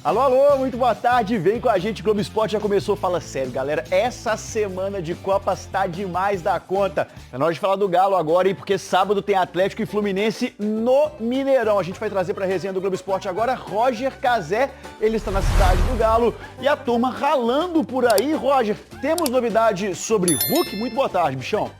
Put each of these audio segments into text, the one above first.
Alô, alô, muito boa tarde, vem com a gente, Globo Esporte já começou, fala sério, galera, essa semana de Copas tá demais da conta. É hora de falar do Galo agora, hein, porque sábado tem Atlético e Fluminense no Mineirão. A gente vai trazer pra resenha do Globo Esporte agora Roger Cazé, ele está na cidade do Galo e a turma ralando por aí. Roger, temos novidade sobre Hulk? Muito boa tarde, bichão.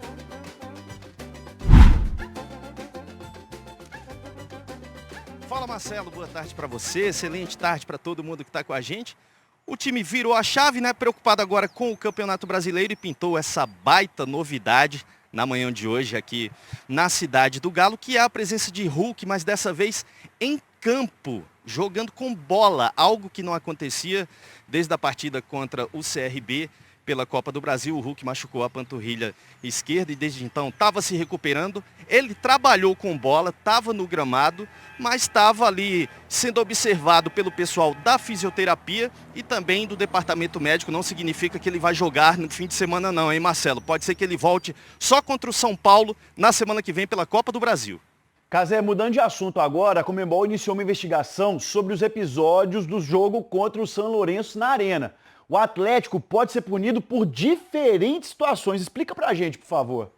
Fala Marcelo, boa tarde para você, excelente tarde para todo mundo que está com a gente. O time virou a chave, né? Preocupado agora com o Campeonato Brasileiro e pintou essa baita novidade na manhã de hoje aqui na cidade do Galo, que é a presença de Hulk, mas dessa vez em campo, jogando com bola, algo que não acontecia desde a partida contra o CRB. Pela Copa do Brasil, o Hulk machucou a panturrilha esquerda e desde então estava se recuperando. Ele trabalhou com bola, estava no gramado, mas estava ali sendo observado pelo pessoal da fisioterapia e também do departamento médico. Não significa que ele vai jogar no fim de semana não, hein, Marcelo? Pode ser que ele volte só contra o São Paulo na semana que vem pela Copa do Brasil. Cazé, mudando de assunto agora, a Conmebol iniciou uma investigação sobre os episódios do jogo contra o São Lourenço na Arena. O Atlético pode ser punido por diferentes situações. Explica pra gente, por favor.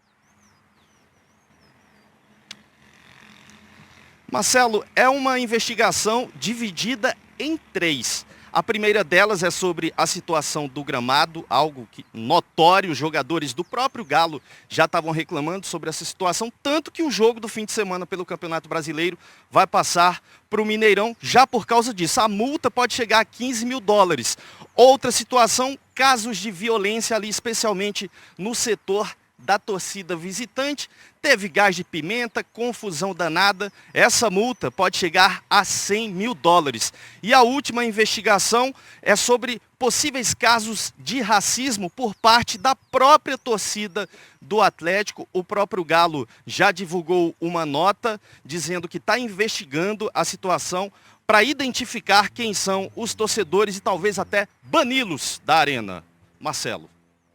Marcelo, é uma investigação dividida em três. A primeira delas é sobre a situação do gramado, algo que notório, os jogadores do próprio Galo já estavam reclamando sobre essa situação, tanto que o jogo do fim de semana pelo Campeonato Brasileiro vai passar para o Mineirão já por causa disso. A multa pode chegar a 15 mil dólares. Outra situação, casos de violência ali, especialmente no setor da torcida visitante, teve gás de pimenta, confusão danada, essa multa pode chegar a 100 mil dólares. E a última investigação é sobre possíveis casos de racismo por parte da própria torcida do Atlético. O próprio Galo já divulgou uma nota dizendo que está investigando a situação para identificar quem são os torcedores e talvez até bani-los da arena. Marcelo.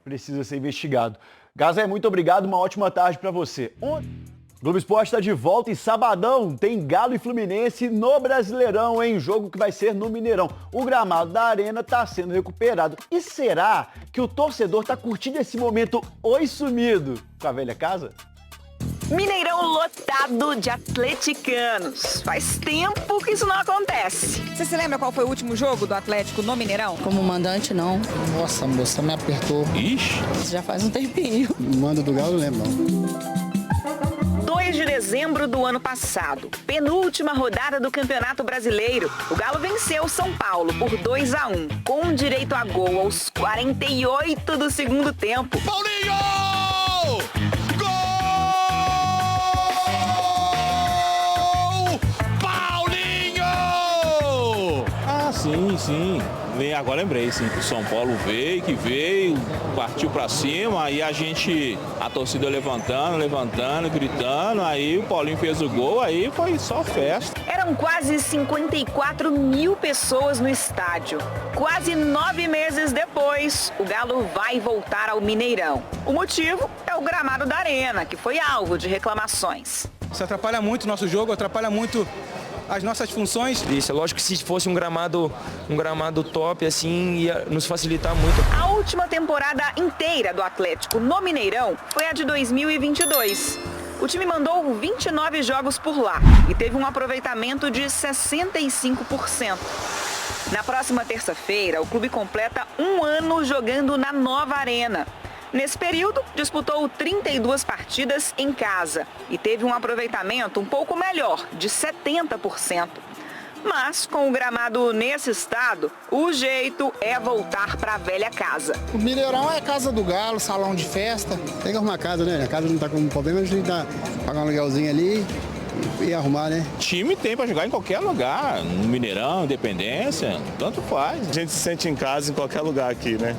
Precisa ser investigado. Cazé, muito obrigado, uma ótima tarde para você. Globo Esporte está de volta e sabadão tem Galo e Fluminense no Brasileirão, hein? Jogo que vai ser no Mineirão. O gramado da arena está sendo recuperado. E será que o torcedor está curtindo esse momento oi sumido com a velha casa? Mineirão lotado de atleticanos. Faz tempo que isso não acontece. Você se lembra qual foi o último jogo do Atlético no Mineirão? Como mandante, não. Nossa, moça, me apertou. Ixi. Isso já faz um tempinho. Mando do Galo, não lembro, não. 2 de dezembro do ano passado, penúltima rodada do Campeonato Brasileiro. O Galo venceu o São Paulo por 2-1, com direito a gol aos 48 do segundo tempo. Paulinho! Sim. Agora lembrei, sim. O São Paulo veio, partiu pra cima, aí a torcida levantando, gritando, aí o Paulinho fez o gol, aí foi só festa. Eram quase 54 mil pessoas no estádio. Quase 9 meses depois, o Galo vai voltar ao Mineirão. O motivo é o gramado da arena, que foi alvo de reclamações. Isso atrapalha muito o nosso jogo, atrapalha muito as nossas funções. Isso, é lógico que se fosse um gramado top, assim, ia nos facilitar muito. A última temporada inteira do Atlético no Mineirão foi a de 2022. O time mandou 29 jogos por lá e teve um aproveitamento de 65%. Na próxima terça-feira, o clube completa 1 ano jogando na nova arena. Nesse período, disputou 32 partidas em casa e teve um aproveitamento um pouco melhor, de 70%. Mas, com o gramado nesse estado, o jeito é voltar para a velha casa. O Mineirão é a casa do Galo, salão de festa. Tem que arrumar a casa, né? A casa não tá com problema, a gente tá pagar um aluguelzinho ali e arrumar, né? Time tem pra jogar em qualquer lugar, no Mineirão, Independência, tanto faz. A gente se sente em casa em qualquer lugar aqui, né?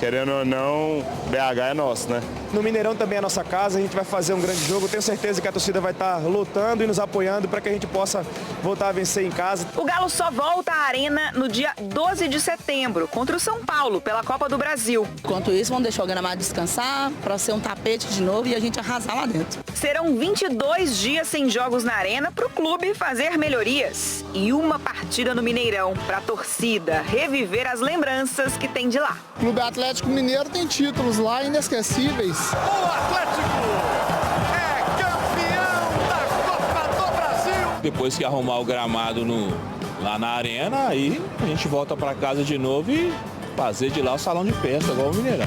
querendo ou não, BH é nosso, né? No Mineirão também é a nossa casa, a gente vai fazer um grande jogo. Eu tenho certeza que a torcida vai estar lutando e nos apoiando para que a gente possa voltar a vencer em casa. O Galo só volta à Arena no dia 12 de setembro, contra o São Paulo, pela Copa do Brasil. Enquanto isso, vamos deixar o gramado descansar para ser um tapete de novo e a gente arrasar lá dentro. Serão 22 dias sem jogos na Arena para o clube fazer melhorias. E uma partida no Mineirão para a torcida reviver as lembranças que tem de lá. O Clube Atlético Mineiro tem títulos lá inesquecíveis. O Atlético é campeão da Copa do Brasil. Depois que arrumar o gramado lá na arena, aí a gente volta para casa de novo e fazer de lá o salão de festa, igual o Mineirão.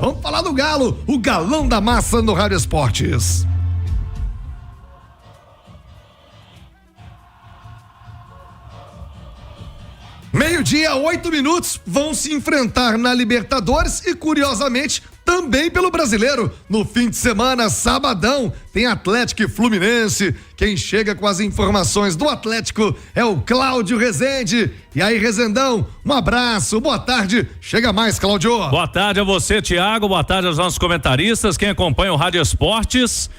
Vamos falar do Galo, o galão da massa no Rádio Esportes. Meio-dia, 8 minutos, vão se enfrentar na Libertadores e, curiosamente, também pelo Brasileiro. No fim de semana, sabadão, tem Atlético e Fluminense. Quem chega com as informações do Atlético é o Cláudio Rezende. E aí, Rezendão, um abraço, boa tarde. Chega mais, Cláudio. Boa tarde a você, Thiago, boa tarde aos nossos comentaristas, quem acompanha o Rádio Esportes.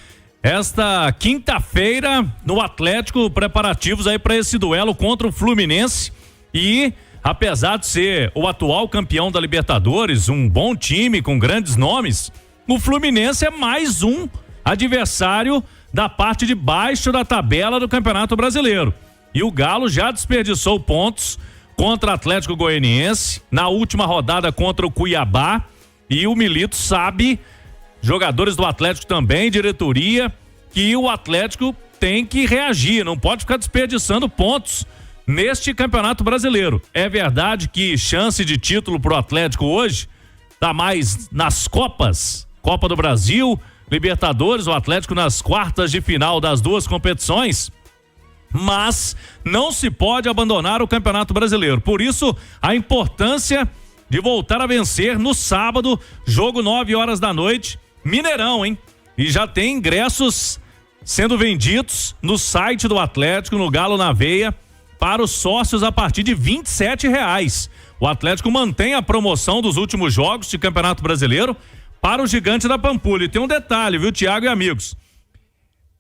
Esta quinta-feira, no Atlético, preparativos aí para esse duelo contra o Fluminense. E, apesar de ser o atual campeão da Libertadores, um bom time com grandes nomes, o Fluminense é mais um adversário da parte de baixo da tabela do Campeonato Brasileiro. E o Galo já desperdiçou pontos contra o Atlético Goianiense, na última rodada contra o Cuiabá, e o Milito sabe, jogadores do Atlético também, diretoria, que o Atlético tem que reagir, não pode ficar desperdiçando pontos neste Campeonato Brasileiro. É verdade que chance de título pro Atlético hoje tá mais nas Copas, Copa do Brasil, Libertadores, o Atlético nas quartas de final das duas competições, mas não se pode abandonar o Campeonato Brasileiro. Por isso, a importância de voltar a vencer no sábado, jogo 9h da noite, Mineirão, hein? E já tem ingressos sendo vendidos no site do Atlético, no Galo na Veia, para os sócios a partir de R$27. O Atlético mantém a promoção dos últimos jogos de Campeonato Brasileiro para o Gigante da Pampulha. E tem um detalhe, viu, Thiago e amigos?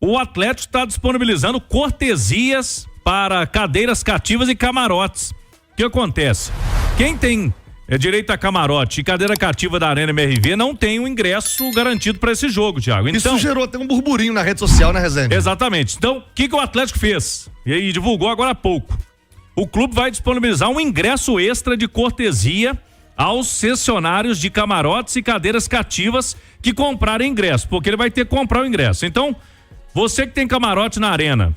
O Atlético está disponibilizando cortesias para cadeiras cativas e camarotes. O que acontece? Quem tem direito a camarote e cadeira cativa da Arena MRV não tem um ingresso garantido para esse jogo, Thiago. Então, isso gerou até um burburinho na rede social, né, Rezende? Exatamente. Então, o que o Atlético fez? E aí divulgou agora há pouco. O clube vai disponibilizar um ingresso extra de cortesia aos cessionários de camarotes e cadeiras cativas que comprarem ingresso, porque ele vai ter que comprar o ingresso. Então, você que tem camarote na Arena,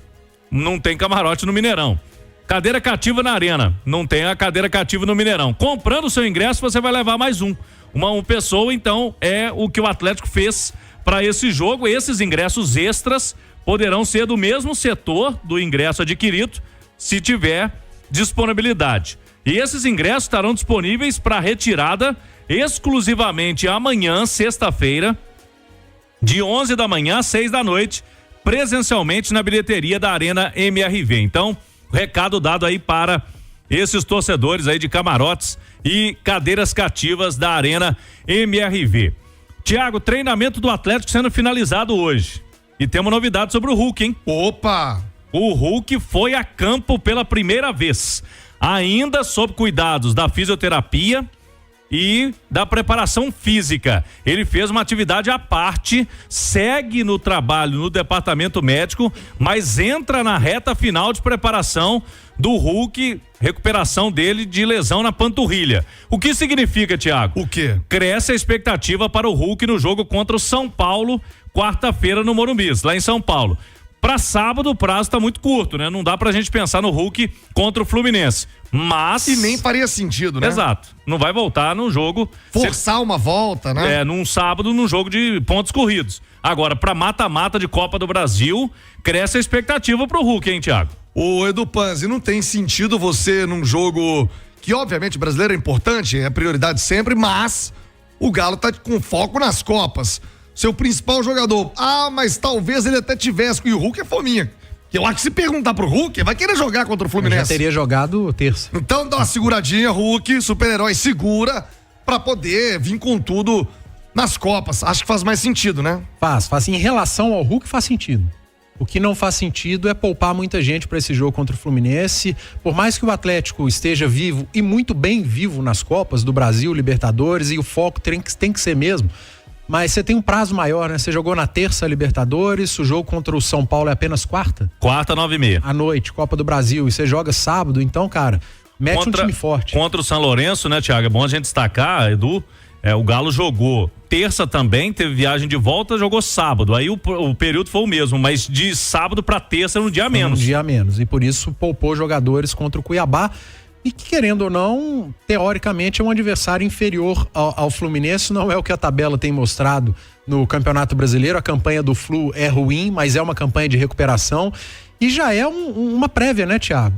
não tem camarote no Mineirão. Cadeira cativa na Arena, não tem a cadeira cativa no Mineirão. Comprando o seu ingresso, você vai levar mais uma pessoa. Então, é o que o Atlético fez para esse jogo. Esses ingressos extras poderão ser do mesmo setor do ingresso adquirido, se tiver disponibilidade. E esses ingressos estarão disponíveis para retirada exclusivamente amanhã, sexta-feira, de 11 da manhã às 6 da noite, presencialmente na bilheteria da Arena MRV. Então, recado dado aí para esses torcedores aí de camarotes e cadeiras cativas da Arena MRV. Thiago, treinamento do Atlético sendo finalizado hoje. E tem uma novidade sobre o Hulk, hein? Opa! O Hulk foi a campo pela primeira vez, ainda sob cuidados da fisioterapia e da preparação física. Ele fez uma atividade à parte, segue no trabalho no departamento médico, mas entra na reta final de preparação do Hulk, recuperação dele de lesão na panturrilha. O que significa, Thiago? O quê? Cresce a expectativa para o Hulk no jogo contra o São Paulo, quarta-feira no Morumbi, lá em São Paulo. Para sábado o prazo tá muito curto, né? Não dá pra gente pensar no Hulk contra o Fluminense. Mas... E nem faria sentido, né? Exato. Não vai voltar num jogo... Forçar uma volta, né? Num sábado, num jogo de pontos corridos. Agora, pra mata-mata de Copa do Brasil, cresce a expectativa pro Hulk, hein, Thiago? Ô, Edu Panzi, não tem sentido você num jogo que, obviamente, brasileiro é importante, é prioridade sempre, mas o Galo tá com foco nas Copas. Seu principal jogador, mas talvez ele até tivesse, e o Hulk é fominha. Que eu acho que se perguntar pro Hulk, vai querer jogar contra o Fluminense. Eu já teria jogado terça. Então dá uma seguradinha, Hulk, super-herói segura, pra poder vir com tudo nas Copas. Acho que faz mais sentido, né? Faz. Em relação ao Hulk, faz sentido. O que não faz sentido é poupar muita gente para esse jogo contra o Fluminense. Por mais que o Atlético esteja vivo e muito bem vivo nas Copas do Brasil, Libertadores, e o foco tem que ser mesmo. Mas você tem um prazo maior, né? Você jogou na terça Libertadores, o jogo contra o São Paulo é apenas quarta? Quarta, 9h30. À noite, Copa do Brasil. E você joga sábado, então, cara, mete um time forte. Contra o São Lourenço, né, Thiago? É bom a gente destacar, Edu. O Galo jogou terça também, teve viagem de volta, jogou sábado. Aí o período foi o mesmo, mas de sábado para terça era um dia a menos. Um dia a menos. E por isso poupou jogadores contra o Cuiabá. E que, querendo ou não, teoricamente é um adversário inferior ao Fluminense. Não é o que a tabela tem mostrado no Campeonato Brasileiro. A campanha do Flu é ruim, mas é uma campanha de recuperação. E já é uma prévia, né, Thiago?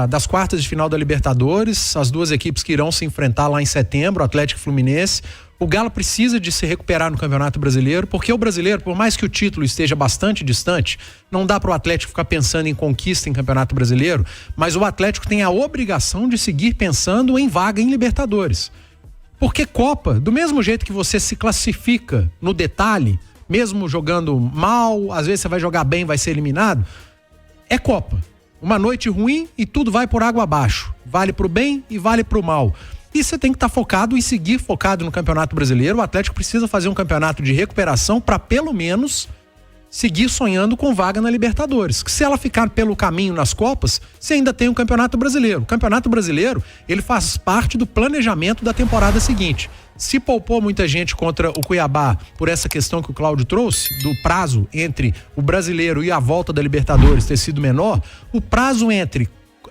Das quartas de final da Libertadores, as duas equipes que irão se enfrentar lá em setembro, Atlético e Fluminense. O Galo precisa de se recuperar no Campeonato Brasileiro, porque o brasileiro, por mais que o título esteja bastante distante, não dá para o Atlético ficar pensando em conquista em Campeonato Brasileiro, mas o Atlético tem a obrigação de seguir pensando em vaga em Libertadores. Porque Copa, do mesmo jeito que você se classifica no detalhe, mesmo jogando mal, às vezes você vai jogar bem, vai ser eliminado, é Copa. Uma noite ruim e tudo vai por água abaixo. Vale pro bem e vale pro mal. E você tem que estar focado e seguir focado no Campeonato Brasileiro. O Atlético precisa fazer um campeonato de recuperação para pelo menos seguir sonhando com vaga na Libertadores. Que se ela ficar pelo caminho nas Copas, você ainda tem o Campeonato Brasileiro. O Campeonato Brasileiro, ele faz parte do planejamento da temporada seguinte. Se poupou muita gente contra o Cuiabá por essa questão que o Cláudio trouxe, do prazo entre o Brasileiro e a volta da Libertadores ter sido menor, o prazo entre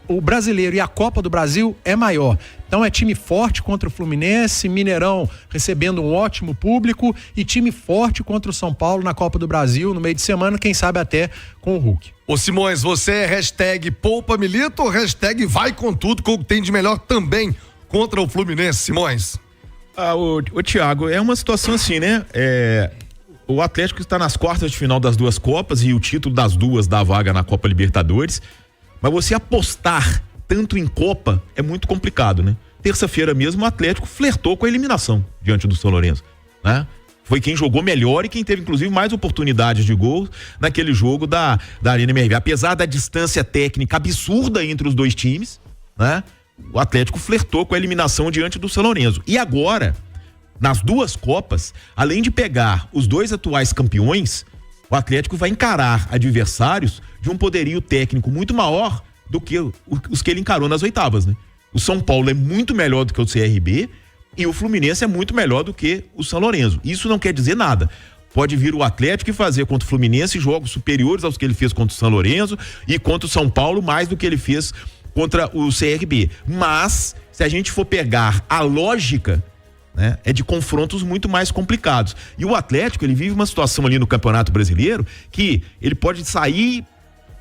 o Brasileiro e a Copa do Brasil é maior. Então é time forte contra o Fluminense, Mineirão recebendo um ótimo público e time forte contra o São Paulo na Copa do Brasil no meio de semana, quem sabe até com o Hulk. Ô Simões, você é hashtag poupa Milito ou hashtag vai com tudo, com o que tem de melhor também contra o Fluminense, Simões? O Thiago, é uma situação assim, né? O Atlético está nas quartas de final das duas Copas e o título das duas dá vaga na Copa Libertadores. Mas você apostar tanto em Copa é muito complicado, né? Terça-feira mesmo o Atlético flertou com a eliminação diante do São Lourenço, né? Foi quem jogou melhor e quem teve inclusive mais oportunidades de gol naquele jogo da Arena MRV. Apesar da distância técnica absurda entre os dois times, né? O Atlético flertou com a eliminação diante do São Lourenço. E agora, nas duas Copas, além de pegar os dois atuais campeões, o Atlético vai encarar adversários de um poderio técnico muito maior do que os que ele encarou nas oitavas, né? O São Paulo é muito melhor do que o CRB e o Fluminense é muito melhor do que o São Lourenço. Isso não quer dizer nada. Pode vir o Atlético e fazer contra o Fluminense jogos superiores aos que ele fez contra o São Lourenço e contra o São Paulo mais do que ele fez contra o CRB. Mas, se a gente for pegar a lógica, né, é de confrontos muito mais complicados. E o Atlético, ele vive uma situação ali no Campeonato Brasileiro que ele pode sair,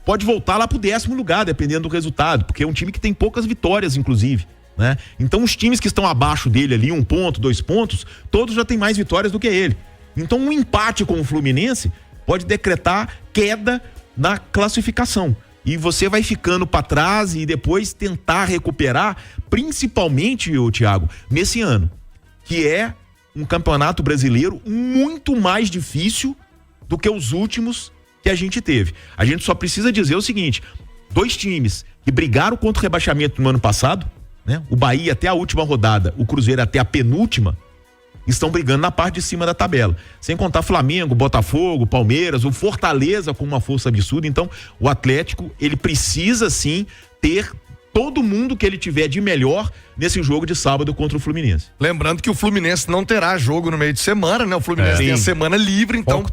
pode voltar lá pro 10º lugar, dependendo do resultado, porque é um time que tem poucas vitórias, inclusive, né? Então os times que estão abaixo dele ali, 1 ponto, 2 pontos, todos já têm mais vitórias do que ele. Então um empate com o Fluminense pode decretar queda na classificação. E você vai ficando para trás e depois tentar recuperar, principalmente, Thiago, nesse ano, que é um campeonato brasileiro muito mais difícil do que os últimos que a gente teve. A gente só precisa dizer o seguinte: 2 times que brigaram contra o rebaixamento no ano passado, né? O Bahia até a última rodada, o Cruzeiro até a penúltima, estão brigando na parte de cima da tabela. Sem contar Flamengo, Botafogo, Palmeiras, o Fortaleza com uma força absurda. Então, o Atlético, ele precisa sim ter todo mundo que ele tiver de melhor nesse jogo de sábado contra o Fluminense. Lembrando que o Fluminense não terá jogo no meio de semana, né? O Fluminense tem a semana livre, então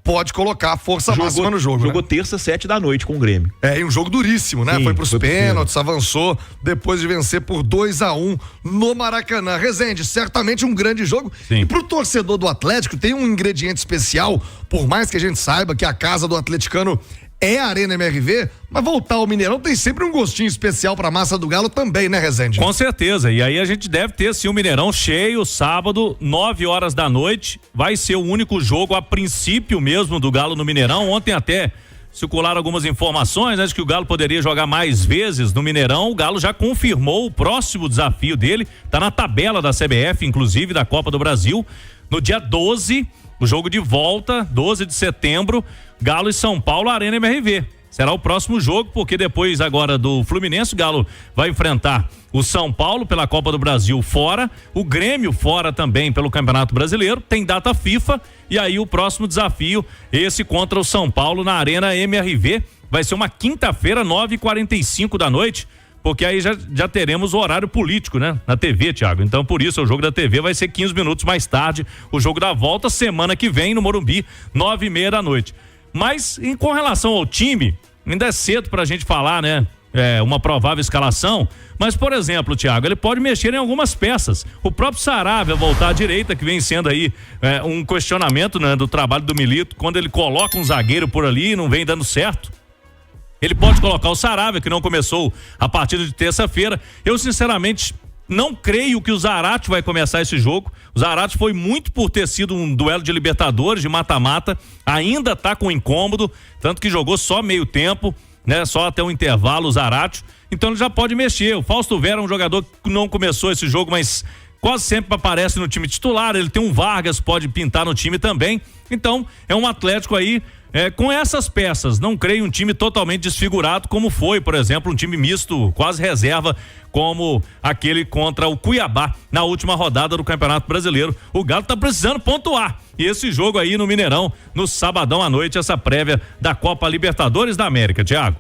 pode colocar a força máxima no jogo. Jogou né? terça, 7h com o Grêmio. E um jogo duríssimo, né? Sim, foi pros pênaltis, avançou depois de vencer por 2-1 no Maracanã. Rezende, certamente um grande jogo. Sim. E pro torcedor do Atlético tem um ingrediente especial, por mais que a gente saiba que a casa do atleticano é a Arena MRV, mas voltar ao Mineirão tem sempre um gostinho especial pra massa do Galo também, né, Rezende? Com certeza, e aí a gente deve ter sim o Mineirão cheio, sábado, 9h da noite, vai ser o único jogo a princípio mesmo do Galo no Mineirão. Ontem até circularam algumas informações, né, de que o Galo poderia jogar mais vezes no Mineirão. O Galo já confirmou o próximo desafio dele, tá na tabela da CBF, inclusive da Copa do Brasil, no dia 12, o jogo de volta, 12 de setembro, Galo e São Paulo, Arena MRV. Será o próximo jogo, porque depois agora do Fluminense, o Galo vai enfrentar o São Paulo pela Copa do Brasil fora, o Grêmio fora também pelo Campeonato Brasileiro, tem data FIFA, e aí o próximo desafio, esse contra o São Paulo na Arena MRV, vai ser uma quinta-feira, 9h45 da noite, porque aí já teremos o horário político, né? Na TV, Thiago. Então, por isso, o jogo da TV vai ser 15 minutos mais tarde, o jogo da volta, semana que vem, no Morumbi, 9h30 da noite. Mas, com relação ao time, ainda é cedo pra gente falar, né? Uma provável escalação, mas, por exemplo, Thiago, ele pode mexer em algumas peças. O próprio Saravia voltar à direita, que vem sendo aí um questionamento, né, do trabalho do Milito, quando ele coloca um zagueiro por ali e não vem dando certo. Ele pode colocar o Saravia, que não começou a partida de terça-feira. Eu, sinceramente, não creio que o Zarate vai começar esse jogo. O Zarate foi muito por ter sido um duelo de Libertadores, de mata-mata, ainda tá com incômodo, tanto que jogou só meio tempo, né? Só até o intervalo, o Zarate. Então ele já pode mexer. O Fausto Vera é um jogador que não começou esse jogo, mas quase sempre aparece no time titular. Ele tem um Vargas, pode pintar no time também. Então é um Atlético aí com essas peças. Não creio um time totalmente desfigurado, como foi, por exemplo, um time misto, quase reserva, como aquele contra o Cuiabá na última rodada do Campeonato Brasileiro. O Galo tá precisando pontuar. E esse jogo aí no Mineirão, no sabadão à noite, essa prévia da Copa Libertadores da América, Thiago.